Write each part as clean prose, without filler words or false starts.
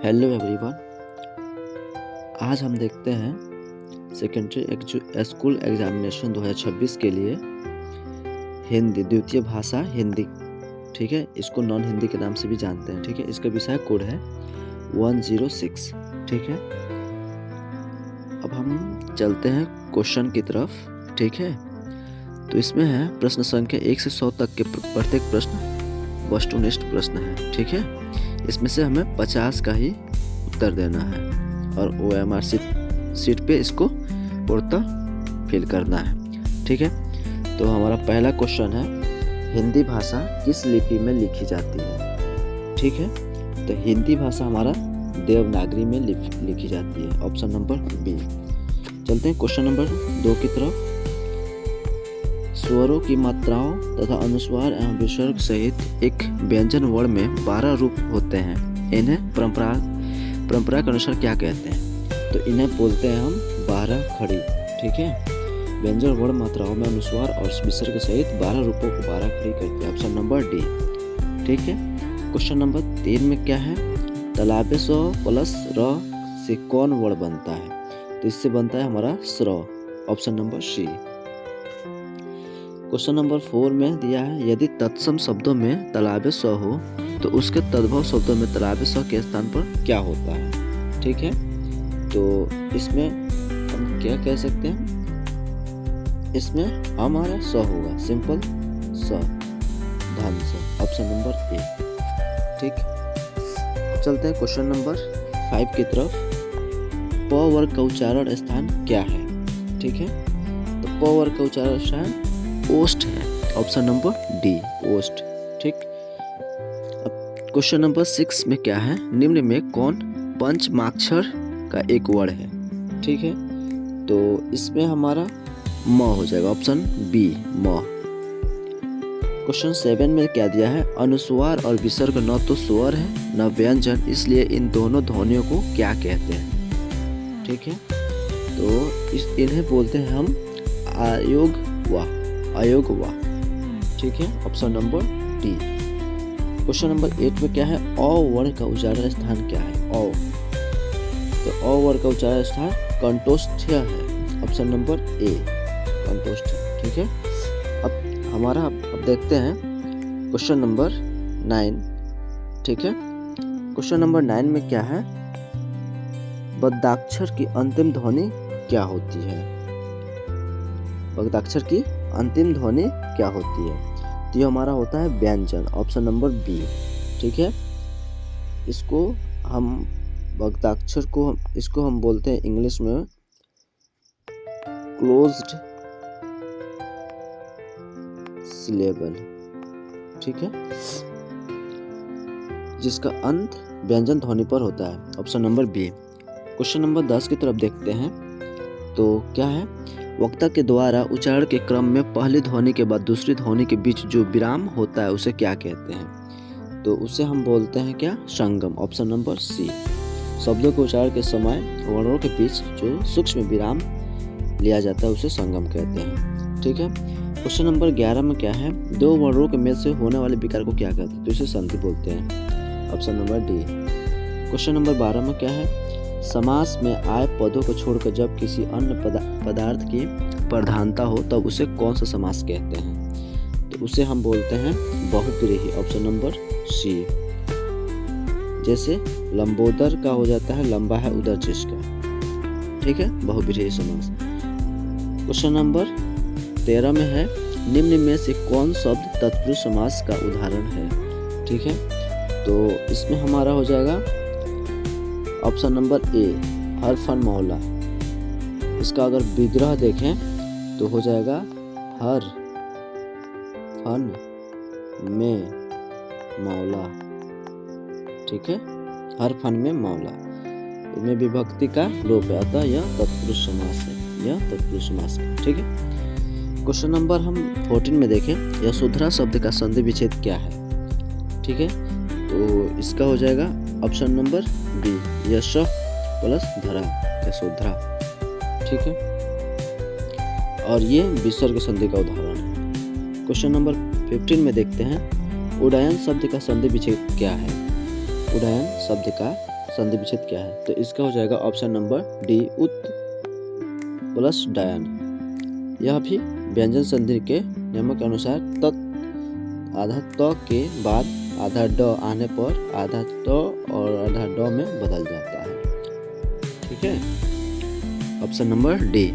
Hello everyone. आज हम देखते हैं सेकेंडरी स्कूल एग्जामिनेशन 2026 के लिए हिंदी द्वितीय भाषा हिंदी। ठीक है, इसको नॉन हिंदी के नाम से भी जानते हैं। ठीक है, इसका विषय कोड है 106। ठीक है, अब हम चलते हैं क्वेश्चन की तरफ। ठीक है, तो इसमें है प्रश्न संख्या 1 से 100 तक के प्रत्येक प्रश्न वस्तुनिष्ठ प्रश्न है। ठीक है, इसमें से हमें 50 का ही उत्तर देना है और OMR सीट पे इसको पूर्णतः फिल करना है। ठीक है, तो हमारा पहला क्वेश्चन है, हिंदी भाषा किस लिपि में लिखी जाती है। ठीक है, तो हिंदी भाषा हमारा देवनागरी में लिखी जाती है, ऑप्शन नंबर बी। चलते हैं क्वेश्चन नंबर 2 की तरफ। स्वरों की मात्राओं तथा अनुस्वार एवं विसर्ग सहित एक व्यंजन वर्ण में 12 रूप होते हैं। इन्हें परंपरा के अनुसार क्या कहते हैं? तो इन्हें बोलते हैं हम 12 खड़ी। ठीक है, व्यंजन वर्ण मात्राओं में अनुस्वार और विसर्ग सहित 12 रूपों को 12 खड़ी करते हैं, ऑप्शन नंबर डी। ठीक है, क्वेश्चन नंबर 3 में क्या है, तलाबे स प्लस र से कौन वर्ण बनता है? तो इससे बनता है हमारा स्र, option number C. Question number 4 में दिया है, यदि तत्सम शब्दों में तलाबे स हो तो उसके तद्भव शब्दों में तलाबे स के स्थान पर क्या होता है? ठीक है, तो इसमें हम क्या कह सकते हैं, इसमें हमारा स होगा, सिंपल स, धन स, ऑप्शन नंबर ए। ठीक, चलते हैं क्वेश्चन नंबर 5 की तरफ। प वर्ग का उच्चारण स्थान क्या है? ठीक है, तो प वर्ग का उच्चारण स्थान ओष्ठ है, ऑप्शन नंबर डी, ओष्ठ। ठीक, अब क्वेश्चन नंबर 6 में क्या है, निम्न में कौन पंचमाक्षर का एक वर्ण है? ठीक है, तो इसमें हमारा म हो जाएगा, ऑप्शन बी, म। क्वेश्चन 7 में क्या दिया है, अनुस्वार और विसर्ग न तो स्वर है न व्यंजन, इसलिए इन दोनों ध्वनियों को क्या कहते हैं? ठीक है, तो इन्हें बोलते हैं हम अयोग वा। ठीक है, option number D. Question number 8 में क्या है, अ वर्ण का उच्चारण स्थान क्या है? अ, तो अ वर्ण का उच्चारण स्थान कंठोष्ठ है, ऑप्शन नंबर ए, कंठोष्ठ। ठीक है, अब देखते हैं क्वेश्चन नंबर 9। ठीक है, क्वेश्चन नंबर 9 में क्या है, बद्धाक्षर की अंतिम ध्वनि क्या होती है? बद्धाक्षर की अंतिम ध्वनि क्या होती है? तो ये हमारा होता है व्यंजन, ऑप्शन नंबर बी। ठीक है, इसको हम बद्धाक्षर को इसको हम बोलते हैं इंग्लिश में क्लोज्ड सिलेबल। ठीक है, जिसका अंत व्यंजन ध्वनि पर होता है, option number B. Question number 10 की तरफ देखते हैं, तो क्या है, वक्ता के द्वारा उच्चारण के क्रम में पहली ध्वनि के बाद दूसरी ध्वनि के बीच जो विराम होता है उसे क्या कहते हैं? तो उसे हम बोलते हैं क्या, संगम, ऑप्शन नंबर सी। शब्दों के उच्चारण के समय वर्णों के बीच जो सूक्ष्म विराम लिया जाता है उसे संगम कहते हैं। ठीक है, क्वेश्चन नंबर 11 में क्या है, दो वर्णों के मेल से होने वाले विकार को क्या कहते हैं? तो इसे संधि बोलते हैं, option number D. Question number 12 में क्या है, समास में आए पदों को छोड़कर जब किसी अन्य पदार्थ की प्रधानता हो तब उसे कौन सा समास कहते हैं? तो उसे हम बोलते हैं बहुव्रीहि, ऑप्शन नंबर सी। जैसे लंबोदर का हो जाता है लंबा है उदर जिसका। ठीक है, बहुव्रीहि समास। क्वेश्चन नंबर 13 में है, निम्न में से कौन शब्द तत्पुरुष समास का उदाहरण है? ठीक है, तो इसमें हमारा हो जाएगा ऑप्शन नंबर ए, हर फन मौला। इसका अगर विग्रह देखें तो हो जाएगा हर फन में मौला। ठीक है, हर फन में मौला, इनमें विभक्ति का लोप है, अतः यह तत्पुरुष समास है, यह तत्पुरुष समास है। ठीक है, क्वेश्चन नंबर हम 14 में देखें, यशोधरा शब्द का संधि विच्छेद क्या है? ठीक है, तो इसका हो जाएगा ऑप्शन नंबर बी, यश प्लस धरा, यशोधरा। ठीक है, और ये विसर्ग संधि का उदाहरण है। क्वेश्चन नंबर 15 में देखते हैं, उडयन शब्द का संधि विच्छेद क्या है? उडयन शब्द का संधि विच्छेद क्या है? तो इसका हो जाएगा ऑप्शन नंबर डी, उत प्लस डायन। यह भी व्यंजन संधि के नियमों के अनुसार आधा त के बाद आधा ड आने पर आधा त और आधा ड में बदल जाता है। ठीक है, option number D.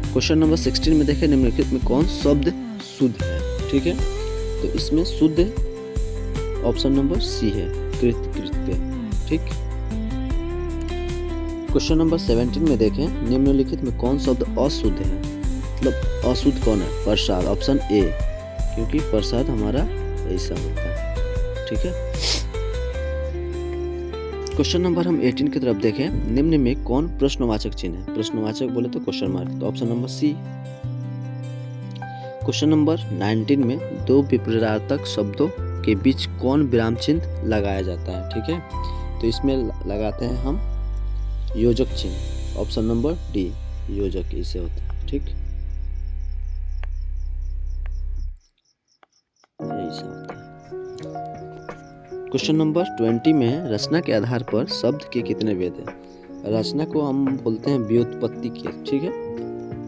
Question number 16 में देखें, निम्नलिखित में कौन शब्द शुद्ध है? ठीक है, तो इसमें शुद्ध ऑप्शन नंबर सी है, कृत कृत्य। ठीक, क्वेश्चन नंबर 17 में देखें, निम्नलिखित में कौन शब्द अशुद्ध है? मतलब अशुद्ध कौन है? प्रसाद, ऑप्शन ए, क्योंकि प्रसाद हमारा ऐसा होता है। ठीक है, क्वेश्चन नंबर हम 18 की तरफ देखें, निम्न में कौन प्रश्नवाचक चिन्ह है? प्रश्नवाचक बोले तो क्वेश्चन मार्क, तो option number C. Question number 19 में दो विपरीतार्थक शब्दों के बीच कौन विराम चिन्ह लगाया जाता है? ठीक है, तो इसमें लगाते हैं हम योजक चिन्ह, ऑप्शन नंबर डी, योजक इसे होता है। ठीक, ऐसा होता है। क्वेश्चन नंबर 20 में रचना के आधार पर शब्द के कितने भेद हैं? रचना को हम बोलते हैं व्युत्पत्ति के। ठीक है,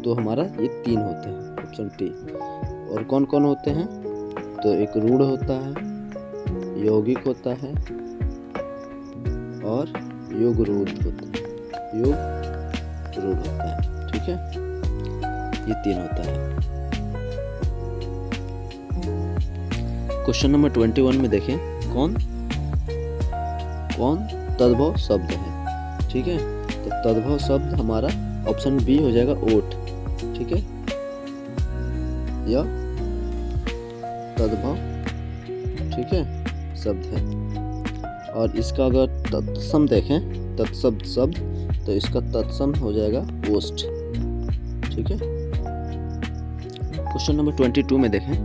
तो हमारा ये 3 होते हैं, ऑप्शन टी। और कौन कौन होते हैं? तो एक रूढ़ होता है, यौगिक होता है और योग रूढ़ होता है, योग रूढ़ होता है। ठीक है, ये 3 होता है। क्वेश्चन नंबर 21 में देखें, कौन तद्भव शब्द है? ठीक है, तो तद्भव शब्द हमारा ऑप्शन बी हो जाएगा, ओट। ठीक है, यह तद्भव, ठीक है, शब्द है। और इसका अगर तत्सम देखें, तत्शब्द शब्द, तो इसका तत्सम हो जाएगा ओष्ठ। ठीक है, क्वेश्चन नंबर 22 में देखें,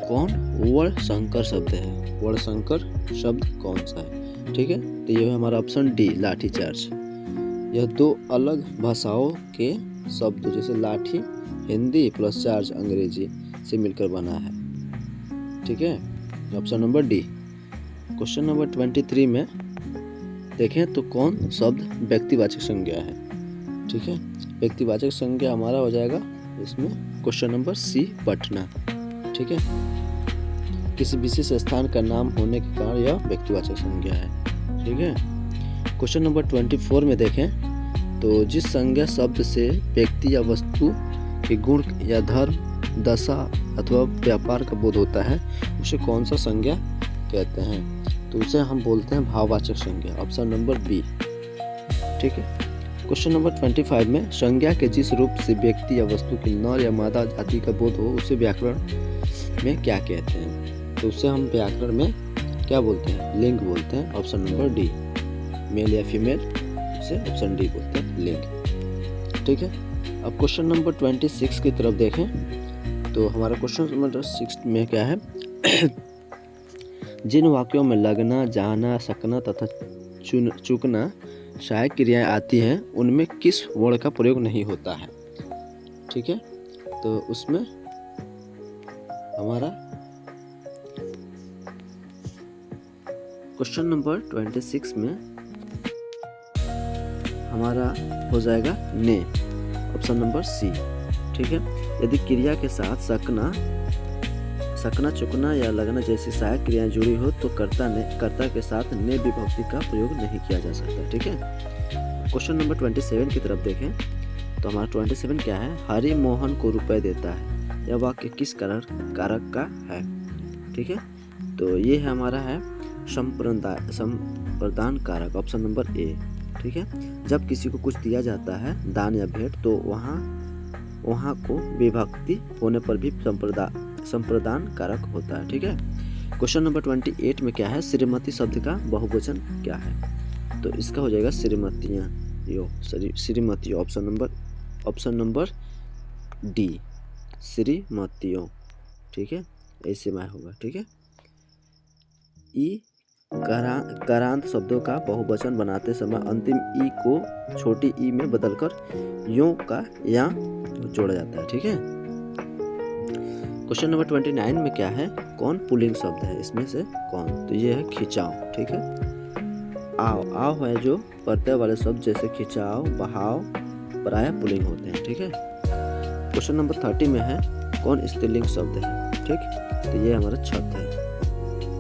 कौन वर्णसंकर शब्द है? वर्णसंकर शब्द कौन सा है? ठीक है, तो यह है हमारा ऑप्शन डी, लाठीचार्ज। यह दो अलग भाषाओं के शब्द जैसे लाठी हिंदी प्लस चार्ज अंग्रेजी से मिलकर बना है। ठीक है, option number D. Question number 23 में देखें तो कौन शब्द व्यक्तिवाचक संज्ञा है? ठीक है, व्यक्तिवाचक संज्ञा हमारा हो जाएगा इसमें क्वेश्चन नंबर सी, पटना। ठीक है, किसी विशेष स्थान का नाम होने के कारण यह व्यक्तिवाचक संज्ञा है। ठीक है, क्वेश्चन नंबर 24 में देखें तो जिस संज्ञा शब्द से व्यक्ति या वस्तु के गुण या धर्म, दशा अथवा व्यापार का बोध होता है उसे कौन सा संज्ञा कहते हैं? तो उसे हम बोलते हैं भाववाचक संज्ञा, ऑप्शन नंबर बी। ठीक है, क्वेश्चन नंबर 25 में संज्ञा के जिस रूप से व्यक्ति या वस्तु की नर या मादा जाति का बोध हो उसे व्याकरण में क्या कहते हैं? तो उसे हम व्याकरण में क्या बोलते हैं? लिंग बोलते हैं, ऑप्शन नंबर डी। मेल या फीमेल उसे ऑप्शन डी बोलते हैं, लिंग। ठीक है, अब क्वेश्चन नंबर 26 की तरफ देखें तो हमारा क्वेश्चन नंबर 6 में क्या है? जिन वाक्यों में लगना, जाना, सकना तथा चूकना सहायक क्रियाएं आती हैं उनमें किस वर्ण का प्रयोग नहीं होता है? ठीक है, तो उसमें हमारा क्वेश्चन नंबर 26 में हमारा हो जाएगा ने, ऑप्शन नंबर सी। ठीक है, यदि क्रिया के साथ सकना, चुकना या लगना जैसी सहायक क्रियाएं जुड़ी हो तो कर्ता के साथ ने विभक्ति का प्रयोग नहीं किया जा सकता। ठीक है, क्वेश्चन नंबर 27 की तरफ देखें तो हमारा 27 क्या है? हरि मोहन को रुपए देता है। यह वाक्य किस कारक का है? ठीक है, तो ये है हमारा है संप्रदान कारक, ऑप्शन नंबर ए। ठीक है, जब किसी को कुछ दिया जाता है दान या भेंट तो वहाँ को विभक्ति होने पर भी संप्रदान कारक होता है। ठीक है, क्वेश्चन नंबर 28 में क्या है? श्रीमती शब्द का बहुवचन क्या है? तो इसका हो जाएगा श्रीमतियाँ, श्रीमतियों, ऑप्शन नंबर डी, श्रीमतियों। ठीक है, ऐसे में होगा। ठीक है, ई करांत शब्दों का बहुवचन बनाते समय अंतिम ई को छोटी ई में बदलकर यों का या जोड़ा जाता है। ठीक है, क्वेश्चन नंबर 29 में क्या है? कौन पुल्लिंग शब्द है? इसमें से कौन? तो ये है खिंचाव। ठीक है, आव। आव है जो प्रत्यय वाले शब्द जैसे खिंचाव, बहाव प्रायः पुल्लिंग होते हैं। ठीक है। क्वेश्चन नंबर 30 में है कौन स्त्रीलिंग शब्द है। ठीक, तो ये हमारा छत है।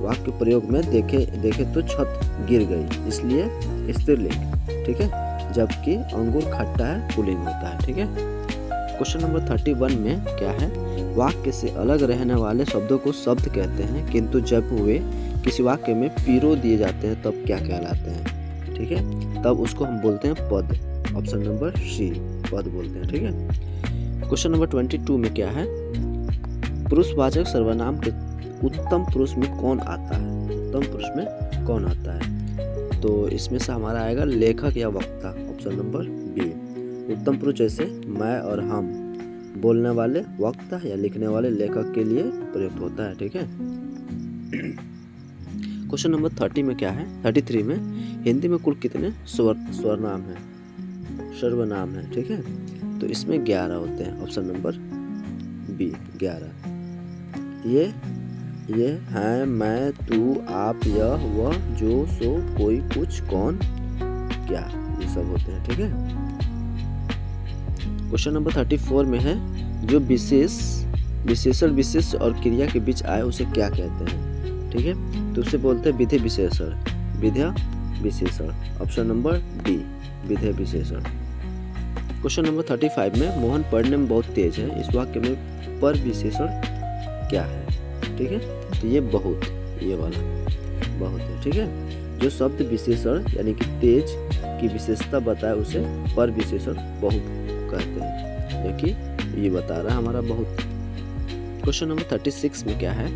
वाक्य प्रयोग में देखे तो छत गिर गई, इसलिए स्त्रीलिंग। ठीक है। जबकि अंगूर खट्टा है, पुल्लिंग होता है। ठीक है। क्वेश्चन नंबर 31 में क्या है, वाक्य से अलग रहने वाले शब्दों को शब्द कहते हैं, किंतु जब वे किसी वाक्य में पिरो दिए जाते हैं तब क्या कहलाते हैं। ठीक है, तब उसको हम बोलते हैं पद। ऑप्शन नंबर सी, पद बोलते हैं। ठीक है। क्वेश्चन नंबर 22 में क्या है, पुरुषवाचक सर्वनाम के उत्तम पुरुष में कौन आता है। उत्तम पुरुष में कौन आता है, तो इसमें से हमारा आएगा लेखक या वक्ता। Option number B. उत्तम पुरुष जैसे मैं और हम बोलने वाले वक्ता या लिखने वाले लेखक के लिए प्रयुक्त होता है। ठीक है। क्वेश्चन नंबर 30 में क्या है, 33 में हिंदी में कुल कितने सर्वनाम है। ठीक है, तो इसमें 11 होते हैं। Option number B 11। ये हैं, मैं, तू, आप, यह, वह, जो, सो, कोई, कुछ, कौन, क्या, ये सब होते हैं। ठीक है। क्वेश्चन नंबर 34 में है जो विशेषण विशेष और क्रिया के बीच आए उसे क्या कहते हैं। ठीक है, तो उसे बोलते हैं विधेय विशेषण। विधेय विशेषण। ऑप्शन नंबर डी, विधेय विशेषण। क्वेश्चन नंबर 35 में मोहन पढ़ने में बहुत तेज है, इस वाक्य में पर विशेषण क्या है। ठीक है, तो ये बहुत, ये वाला बहुत है। ठीक है, जो शब्द विशेषण यानी कि तेज की विशेषता बताए उसे पर विशेषण बहुत कहते हैं, जो कि ये बता रहा है हमारा बहुत। क्वेश्चन नंबर 36 में क्या है,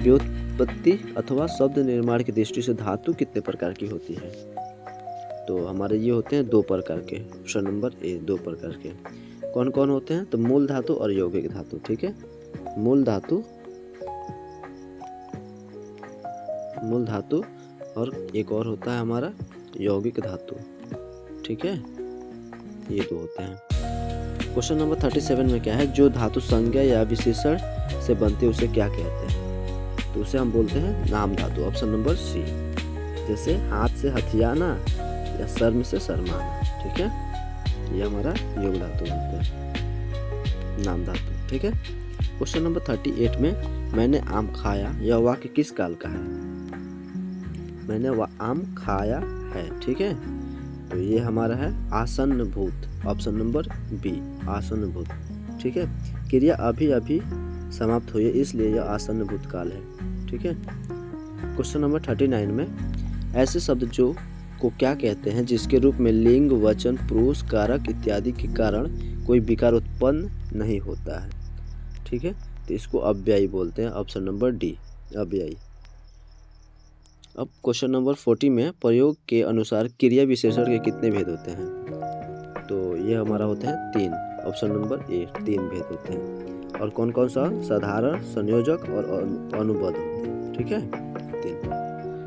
व्युत्पत्ति अथवा शब्द निर्माण की दृष्टि से धातु कितने प्रकार की होती है। तो हमारे ये होते हैं 2 प्रकार के। ऑप्शन नंबर ए, 2 प्रकार के। कौन कौन होते हैं, तो मूल धातु और यौगिक धातु। ठीक है, मूल धातु और एक और होता है हमारा यौगिक धातु। ठीक है, ये 2 होते हैं। क्वेश्चन नंबर 37 में क्या है, जो धातु संज्ञा या विशेषण से बनती है उसे क्या कहते हैं, तो उसे हम बोलते हैं नाम धातु। ऑप्शन नंबर सी, जैसे हाथ से हथियाना या शर्म से शर्माना। ठीक है, ये हमारा योग धातु बनता है, नाम धातु। ठीक है। क्वेश्चन नंबर 38 में मैंने आम खाया, यह वाक्य किस काल का है। मैंने आम खाया है। ठीक है, तो ये हमारा है आसन्न भूत। ऑप्शन नंबर बी, आसन्न भूत। ठीक है, क्रिया अभी समाप्त हुई है, इसलिए यह आसन्न भूतकाल है। ठीक है। क्वेश्चन नंबर 39 में ऐसे शब्द जो को क्या कहते हैं जिसके रूप में लिंग, वचन, पुरुष, कारक इत्यादि के कारण कोई विकार उत्पन्न नहीं होता है। ठीक है, तो इसको अव्ययी बोलते हैं। Option number D, अव्ययी। अब क्वेश्चन नंबर 40 में प्रयोग के अनुसार क्रिया विशेषण के कितने भेद होते हैं, तो ये हमारा होते हैं 3। ऑप्शन नंबर ए, 3 भेद होते हैं। और कौन कौन सा, साधारण, संयोजक और अनुबंध होते हैं। ठीक है, 3।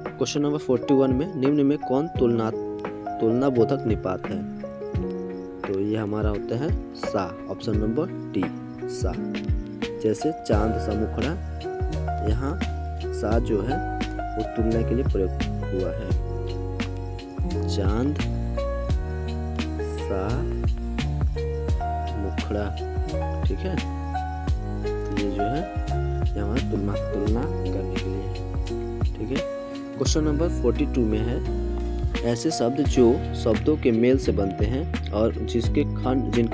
क्वेश्चन नंबर 41 में निम्न में कौन तुलना बोधक निपात है, तो ये हमारा होता है सा। ऑप्शन नंबर डी, सा। जैसे चांद सा मुखड़ा, यहाँ सा जो है वो तुलना के लिए प्रयोग हुआ है। चांद सा मुखड़ा। ठीक है, तो ये जो है ये हमारा तुलना करने के लिए है। ठीक है। क्वेश्चन नंबर 42 में है ऐसे शब्द जो शब्दों के मेल से बनते हैं और जिनके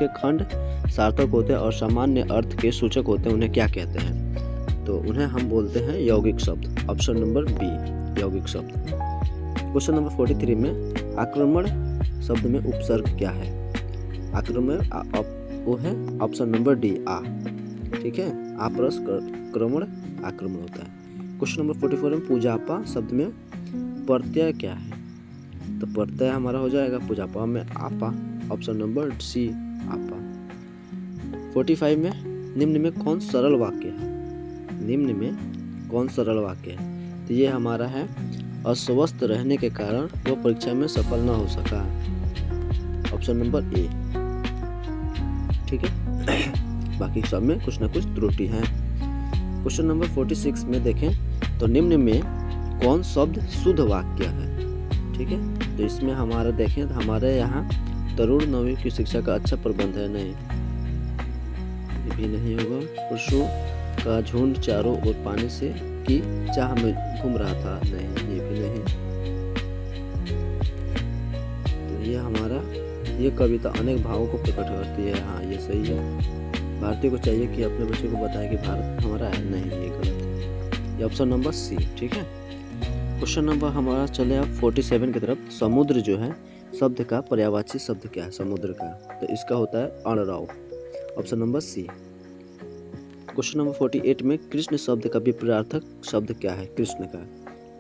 खंड सार्थक होते हैं और सामान्य अर्थ के सूचक होते हैं, उन्हें क्या कहते हैं, तो उन्हें हम बोलते हैं यौगिक शब्द। ऑप्शन नंबर बी, यौगिक शब्द। क्वेश्चन नंबर 43 में आक्रमण शब्द में उपसर्ग क्या है। आक्रमण वो है ऑप्शन नंबर डी, आ। ठीक है, आपरस क्रमण आक्रमण होता है। क्वेश्चन नंबर 44 में पूजापा शब्द में प्रत्यय क्या है, तो प्रत्यय हमारा हो जाएगा पूजापा में आपा। ऑप्शन नंबर सी, आपा। 45 में निम्न में कौन सरल वाक्य है, निम्न में कौन सरल वाक्य है, तो ये हमारा है अस्वस्थ रहने के कारण वो परीक्षा में सफल ना हो सका। ऑप्शन नंबर ए। ठीक है, बाकी सब में कुछ ना कुछ त्रुटि है। क्वेश्चन नंबर 46 में देखें तो निम्न में कौन शब्द शुद्ध वाक्य है। ठीक है। तो इसमें हमारा देखें तो हमारे यहाँ तरुण नवीं की शिक्षा का अच्छा प्रबंध है, नहीं, ये भी नहीं होगा। पशु का झुंड चारों ओर पानी से की चाह में घूम रहा था, नहीं, ये भी नहीं। तो ये हमारा ये कविता अनेक भावों को प्रकट करती है, हाँ ये सही है। भारतीय को चाहिए कि अपने बच्चों को बताए कि भारत हमारा है, नहीं, ये गलत है। ये ऑप्शन नंबर सी, ठीक है। क्वेश्चन नंबर हमारा चले आप 47 की तरफ। समुद्र जो है शब्द का पर्यायवाची शब्द क्या है समुद्र का? तो इसका होता है अणराव, option number C. Question number 48 में कृष्ण शब्द का विपरीतार्थक शब्द क्या है कृष्ण का?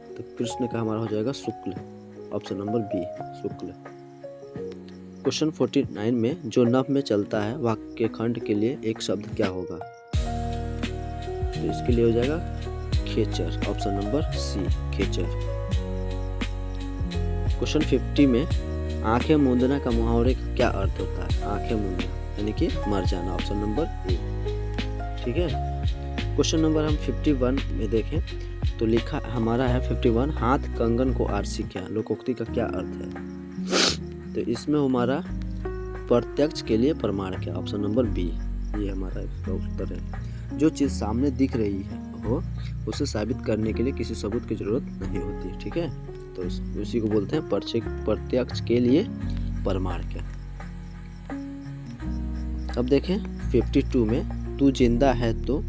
तो कृष्ण का हमारा हो जाएगा शुक्ल, ऑप्शन नंबर बी, शुक्ल। क्वेश्चन 49 में जो नभ में चलता है वाक्य खंड के लिए एक शब्द क्या होगा? तो इसके लिए हो जाएगा खेचर, ऑप्शन नंबर सी, खेचर। क्वेश्चन 50 में आंखें मूंदना का मुहावरे का क्या अर्थ होता है? आंखें मूंदना यानी कि मर जाना, ऑप्शन नंबर ए, ठीक है। क्वेश्चन नंबर हम 51 में देखें तो लिखा हमारा है 51, हाथ कंगन को आरसी क्या, लोकोक्ति का क्या अर्थ है? तो इसमें हमारा प्रत्यक्ष के लिए प्रमाण क्या, ऑप्शन नंबर बी, ये हमारा इसका उत्तर है। जो चीज़ सामने दिख रही है हो उसे साबित करने के लिए किसी सबूत की जरूरत नहीं होती, ठीक है। तो उसी को बोलते हैं प्रत्यक्ष के लिए प्रमाण क्या। अब देखें 52 में तू जिंदा है तो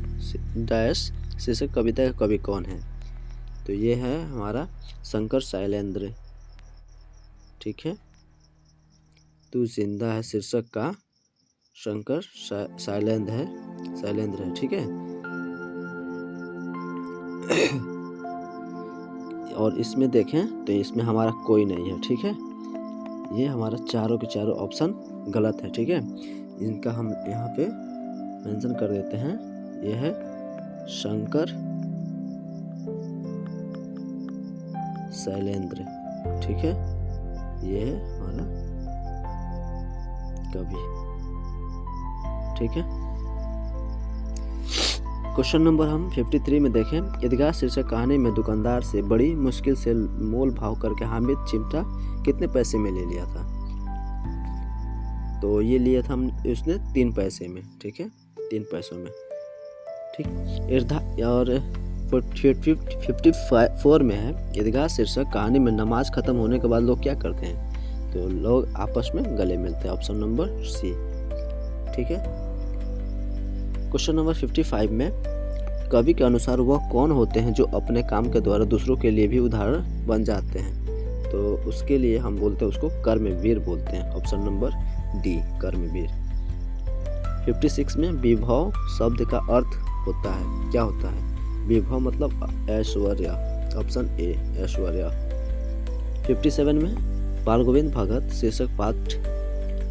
डैश शीर्षक कविता का कवि कौन है? तो ये है हमारा शंकर शैलेंद्र, ठीक है। तू जिंदा है शीर्षक का शंकर शैलेंद्र है, ठीक है। और इसमें देखें तो इसमें हमारा कोई नहीं है, ठीक है। ये हमारा चारों के चारों ऑप्शन गलत है, ठीक है। इनका हम यहाँ पे मेंशन कर देते हैं, ये है शंकर शैलेंद्र, ठीक है। ये है हमारा कवि, ठीक है। क्वेश्चन नंबर हम 53 में देखें, ईदगाह शीर्षक कहानी में दुकानदार से बड़ी मुश्किल से मोल भाव करके हामिद चिमटा कितने पैसे में ले लिया था? तो ये लिया था हम उसने 3 पैसे में, ठीक है, 3 पैसों में, ठीक। और 54 में है, ईदगाह शीर्षक कहानी में नमाज खत्म होने के बाद लोग क्या करते हैं? तो लोग आपस में गले मिलते हैं, ऑप्शन नंबर सी, ठीक है। क्वेश्चन नंबर 55 में कवि के अनुसार वह कौन होते हैं जो अपने काम के द्वारा दूसरों के लिए भी उदाहरण बन जाते हैं? तो उसके लिए हम बोलते हैं उसको कर्मवीर बोलते हैं, ऑप्शन नंबर डी, कर्मवीर। 56 में विभव शब्द का अर्थ होता है, क्या होता है? विभव मतलब ऐश्वर्य, ऑप्शन ए, ऐश्वर्य। 57 में बाल गोविंद भगत शीर्षक पाठ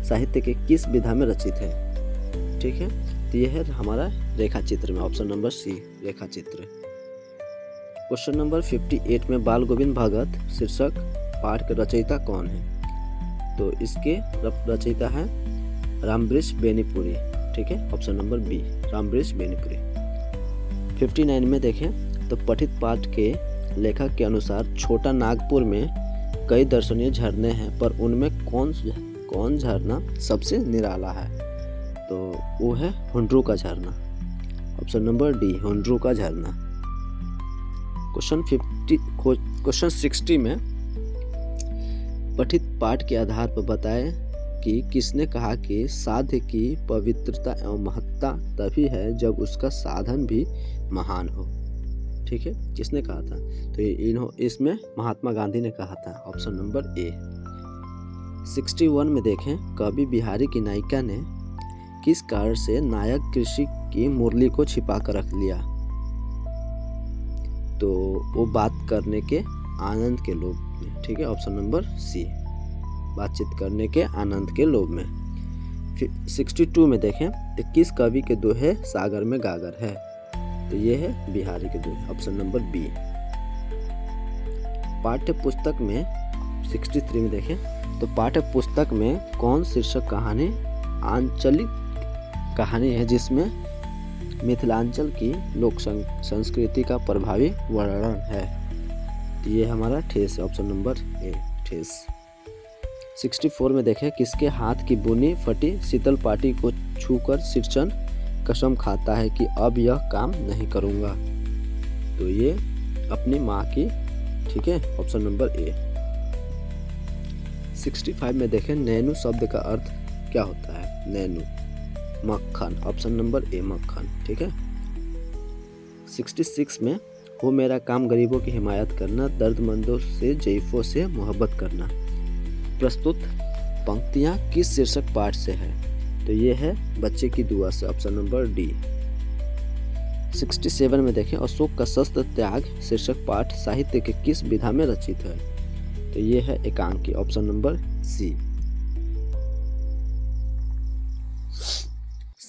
साहित्य के किस विधा में रचित है? ठीक है, तो यह है हमारा रेखा चित्र में, ऑप्शन नंबर सी, रेखा चित्र। क्वेश्चन नंबर 58 में बाल गोविंद भगत शीर्षक पाठ के रचयिता कौन है? तो इसके रचयिता है रामवृक्ष बेनीपुरी, ठीक है, option number B, Ramvriksh Benipuri. 59 में देखें तो पठित पाठ के लेखक के अनुसार छोटा नागपुर में कई दर्शनीय झरने हैं, पर उनमें कौन झरना सबसे निराला है? तो वो है हुंड्रू का झरना, ऑप्शन नंबर डी, हुंड्रू का झरना। क्वेश्चन 60 में पठित पाठ के आधार पर बताएं कि किसने कहा कि साध्य की पवित्रता एवं महत्ता तभी है जब उसका साधन भी महान हो। ठीक है, किसने कहा था? तो इसमें महात्मा गांधी ने कहा था, ऑप्शन नंबर ए। 61 में देखें, कवि बिहारी की नायिका ने किस कारण से नायक कृषि की मुरली को छिपा कर रख लिया? तो वो बात करने के आनंद के लोभ में, ठीक है, ऑप्शन नंबर सी, बातचीत करने के आनंद के लोभ में। 62 में देखें, तो किस कवि के दोहे सागर में गागर है? तो ये है बिहारी के दोहे, ऑप्शन नंबर बी। पाठ्य पुस्तक में 63 में देखें, तो पाठ्य पुस्तक में कौन शीर्षक कहानी आंचलिक कहानी है जिसमें मिथिलांचल की लोक संस्कृति का प्रभावी वर्णन है? तो ये हमारा ठेस, ऑप्शन नंबर ए, डायबिटीज। 64 में देखें, किसके हाथ की बुनी फटी शीतल पाटी को छूकर सिरचन कसम खाता है कि अब यह काम नहीं करूँगा। तो ये अपनी माँ की, ठीक है, ऑप्शन नंबर ए। 65 में देखें, नैनो शब्द का अर्थ क्या होता है? नैनो मक्खन, ऑप्शन नंबर ए मक्खन, ठीक है। 66 में, हो मेरा काम गरीबों की हिमायत करना, दर्दमंदों से ज़ईफ़ों से मोहब्बत करना। प्रस्तुत पंक्तियाँ किस शीर्षक पाठ से है? तो ये है बच्चे की दुआ से, ऑप्शन नंबर डी। 67 में देखें, अशोक का शस्त्र त्याग शीर्षक पाठ साहित्य के किस विधा में रचित है? तो ये है एकांकी, ऑप्शन नंबर सी।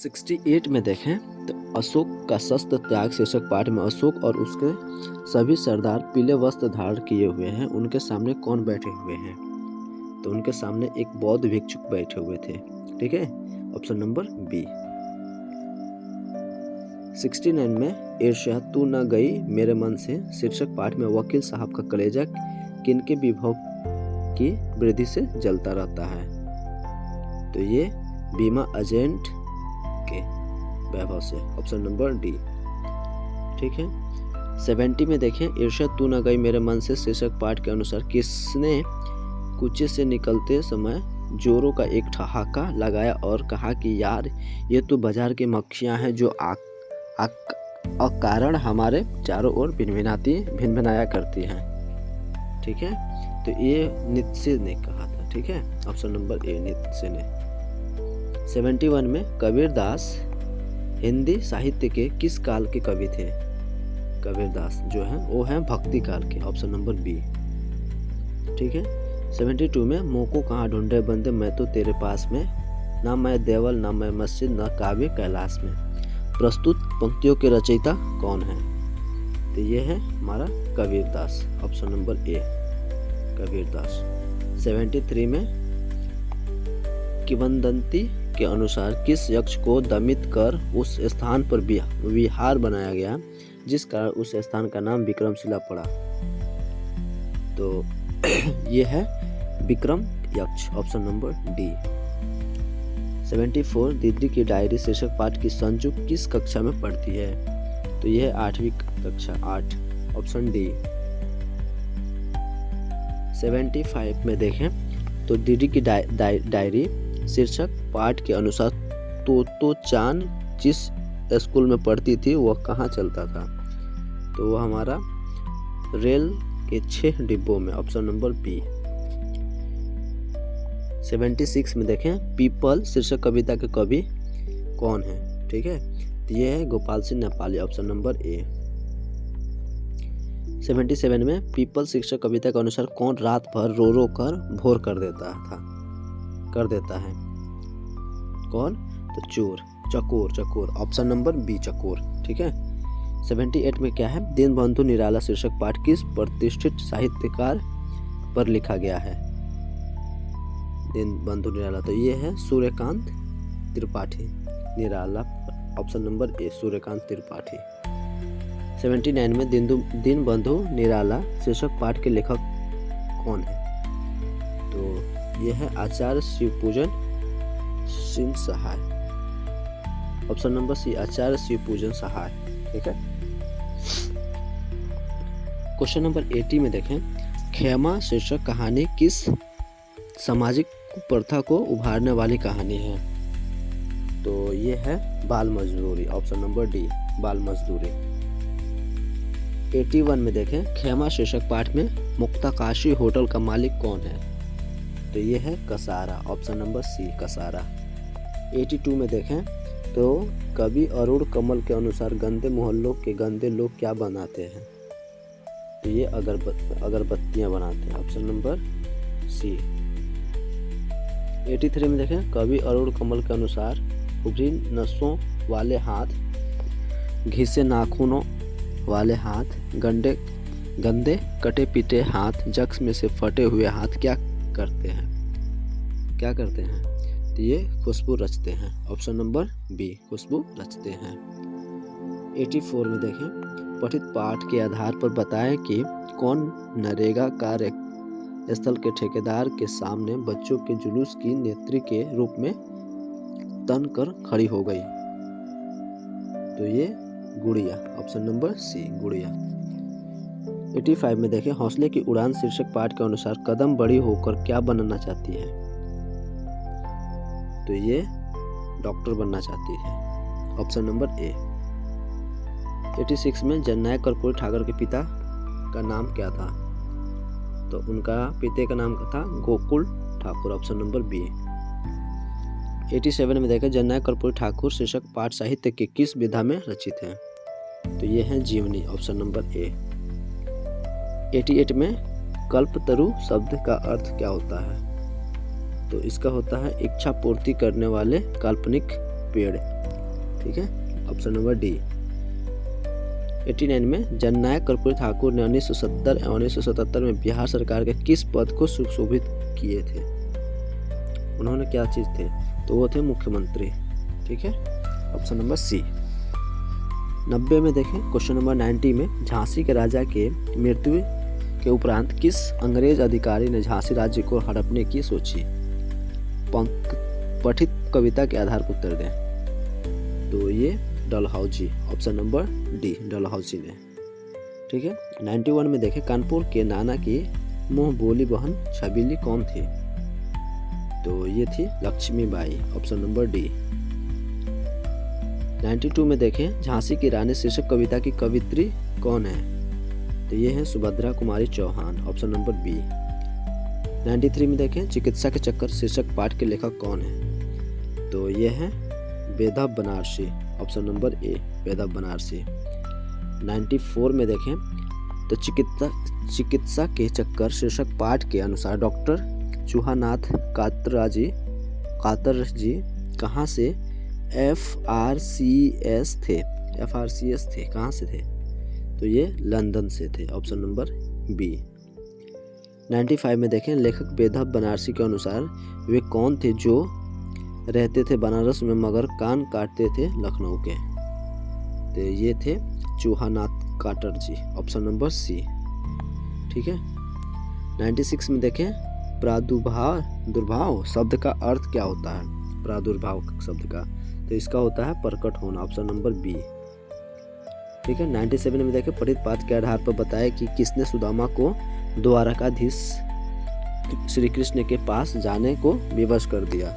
68 में देखें, तो अशोक का शस्त्र त्याग शीर्षक पाठ में अशोक और उसके सभी सरदार पीले वस्त्र धारण किए हुए हैं, उनके सामने कौन बैठे हुए हैं? तो उनके सामने एक बौद्ध भिक्षुक बैठे हुए थे, ठीक है, ऑप्शन नंबर बी। 69 में, ईर्ष्या तू न गई मेरे मन से शीर्षक पाठ में वकील साहब का कलेजा किनके विभव की वृद्धि से जलता रहता है? तो ये बीमा एजेंट के वैभव से, ऑप्शन नंबर डी, ठीक है। 70 में देखें, ईर्ष्या तू न गई मेरे मन से शीर्षक पाठ के अनुसार किसने कुचे से निकलते समय जोरों का एक ठहाका लगाया और कहा कि यार ये तो बाजार की मक्खियां हैं जो अकारण हमारे चारों ओर भिनभिनाया करती हैं, ठीक है। तो ये नित्से ने कहा था, ठीक है, ऑप्शन नंबर ए नित्से ने। 71 में, कबीरदास हिंदी साहित्य के किस काल के कवि थे? कबीरदास जो हैं वो हैं भक्ति काल के, ऑप्शन नंबर बी, ठीक है। 72 में, मोको कहाँ ढूंढे बंदे मैं तो तेरे पास में, ना मैं देवल ना मैं मस्जिद ना काबे कैलाश में। प्रस्तुत पंक्तियों के रचयिता कौन है? तो ये है हमारा कबीरदास, ऑप्शन नंबर ए कबीरदास। 73 में, किंवदंती के अनुसार किस यक्ष को दमित कर उस स्थान पर विहार बनाया गया जिस कारण उस स्थान का नाम विक्रमशिला पड़ा? तो ये है विक्रम यक्ष, ऑप्शन नंबर डी। 74, दीदी की डायरी शीर्षक पाठ की संजू किस कक्षा में पढ़ती है? तो यह है 8वीं कक्षा, 8, ऑप्शन डी। 75 में देखें, तो दीदी की डायरी शीर्षक पाठ के अनुसार तो चांद जिस स्कूल में पढ़ती थी वह कहाँ चलता था? तो वह हमारा रेल के 6 डिब्बों में, ऑप्शन नंबर बी। 76 में देखें, पीपल शीर्षक कविता के कवि कौन है? ठीक है, तो ये है गोपाल सिंह नेपाली, ऑप्शन नंबर ए। 77 में, पीपल शीर्षक कविता के अनुसार कौन रात भर रो रो कर भोर कर देता है? कौन? तो चकोर, ऑप्शन नंबर बी चकोर, ठीक है। 78 में क्या है, दीनबंधु निराला शीर्षक पाठ किस प्रतिष्ठित साहित्यकार पर लिखा गया है? दीनबंधु निराला, तो ये है Suryakant Tripathi Nirala, option number A Suryakant Tripathi. 79 में, दीनबंधु निराला शीर्षक पाठ के लेखक कौन है? तो ये है आचार्य शिवपूजन सिंह सहाय, ऑप्शन नंबर सी आचार्य शिवपूजन सहाय, ठीक है। क्वेश्चन नंबर 80 में देखें, खेमा शीर्षक कहानी किस सामाजिक कुप्रथा को उभारने वाली कहानी है? तो ये है बाल मजदूरी, ऑप्शन नंबर डी बाल मजदूरी। 81 में देखें, खेमा शीर्षक पाठ में मुक्ताकाशी होटल का मालिक कौन है? तो ये है कसारा, ऑप्शन नंबर सी कसारा। 82 में देखें, तो कवि अरुण कमल के अनुसार गंदे मोहल्लों के गंदे लोग क्या बनाते हैं? तो ये अगरबत्तियां बनाते हैं, ऑप्शन नंबर सी। 83 में देखें, कवि अरुण कमल के अनुसार उभरी नसों वाले हाथ, घिसे नाखूनों वाले हाथ, गंदे कटे पीटे हाथ, जख्म में से फटे हुए हाथ क्या करते हैं? तो ये खुशबू रचते हैं, ऑप्शन नंबर बी खुशबू रचते हैं। 84 में देखें, पठित पाठ के आधार पर बताएं कि कौन नरेगा कार्य स्थल के ठेकेदार के सामने बच्चों के जुलूस की नेत्री के रूप में तन कर खड़ी हो गई। तो ये गुड़िया, ऑप्शन नंबर सी गुड़िया। 85 में देखें, हौसले की उड़ान शीर्षक पाठ के अनुसार कदम बड़ी होकर क्या बनना चाहती है? तो ये डॉक्टर बनना चाहती है, ऑप्शन नंबर ए। 86 में जननायक कर्पूरी ठाकुर के पिता का नाम क्या था? तो उनका पिता का नाम था Gokul Thakur, option number B. 87 में देखें, जननायक कर्पूरी ठाकुर शीर्षक पाठ साहित्य के किस विधा में रचित है? तो ये है जीवनी, ऑप्शन नंबर ए। 88 में कल्पतरु शब्द का अर्थ क्या होता है? तो इसका होता है इच्छा पूर्ति करने वाले काल्पनिक पेड़, ठीक है, ऑप्शन नंबर डी। 89 में जननायक कर्पूरी ठाकुर ने 1970 एवं 1977 में बिहार सरकार के किस पद को सुशोभित किए थे? उन्होंने क्या चीज थे? तो वो थे मुख्यमंत्री, ठीक है, ऑप्शन नंबर सी। 90 में देखें, क्वेश्चन नंबर 90 में झांसी के राजा के मृत्यु के उपरांत किस अंग्रेज अधिकारी ने झांसी राज्य को हड़पने की सोची? पठित कविता के आधार पर उत्तर दें। तो ये Dalhousie, option number D Dalhousie ने, ठीक है। 91 में देखें, कानपुर के नाना की मुंह बोली बहन छबीली कौन थी? तो ये थी लक्ष्मीबाई, ऑप्शन नंबर डी। 92 में देखें, झांसी की रानी शीर्षक कविता की कवित्री कौन है? तो ये है Subhadra Kumari Chauhan, option number B. 93 में देखें, चिकित्सा के चक्कर शीर्षक पाठ के लेखक कौन है? तो ये है वेदा बनारसी, ऑप्शन नंबर ए वेदा बनारसी। 94 में देखें, तो चिकित्सा के चक्कर शीर्षक पाठ के अनुसार डॉक्टर चूहानाथ कातर जी कहाँ से FRCS थे? कहाँ से थे? तो ये लंदन से थे, ऑप्शन नंबर बी। 95 में देखें, लेखक वेदा बनारसी के अनुसार वे कौन थे जो रहते थे बनारस में मगर कान काटते थे लखनऊ के? तो ये थे चूहानाथ काटर जी, ऑप्शन नंबर सी, ठीक है। 96 में देखें, प्रादुर्भाव शब्द का अर्थ क्या होता है? प्रादुर्भाव शब्द का, तो इसका होता है प्रकट होना, ऑप्शन नंबर बी, ठीक है। 97 में देखें, पठित पाठ के आधार पर बताएं कि किसने सुदामा को द्वारकाधीश श्री कृष्ण के पास जाने को विवश कर दिया?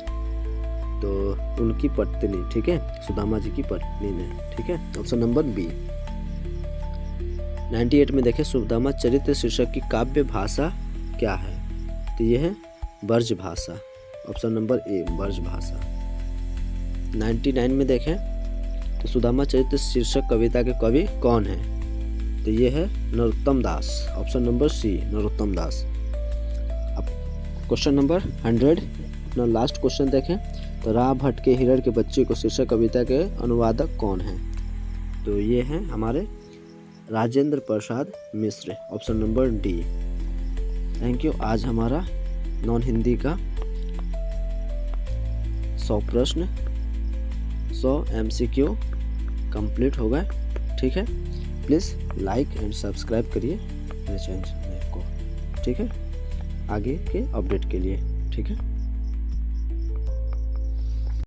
तो उनकी पत्नी, ठीक है, सुदामा जी की पत्नी ने, ठीक है, ऑप्शन नंबर बी। 98 में देखें, सुदामा चरित्र शीर्षक की काव्य भाषा क्या है? तो यह है ब्रज भाषा, ऑप्शन नंबर ए ब्रज भाषा। 99 में देखें, तो सुदामा चरित्र शीर्षक कविता के कवि कौन है? तो ये है नरोत्तम दास, ऑप्शन नंबर सी नरोत्तम दास। अब क्वेश्चन नंबर 100 अपना लास्ट क्वेश्चन देखें, तो राह भट्ट के हिरण के बच्चे को शीर्षक कविता के अनुवादक कौन है? तो ये हैं हमारे Rajendra Prasad Mishra, option number D. Thank you. आज हमारा नॉन हिंदी का 100 प्रश्न 100 MCQ कंप्लीट हो गए, ठीक है। प्लीज़ लाइक एंड सब्सक्राइब करिए मेरे चैनल को, ठीक है, आगे के अपडेट के लिए, ठीक है।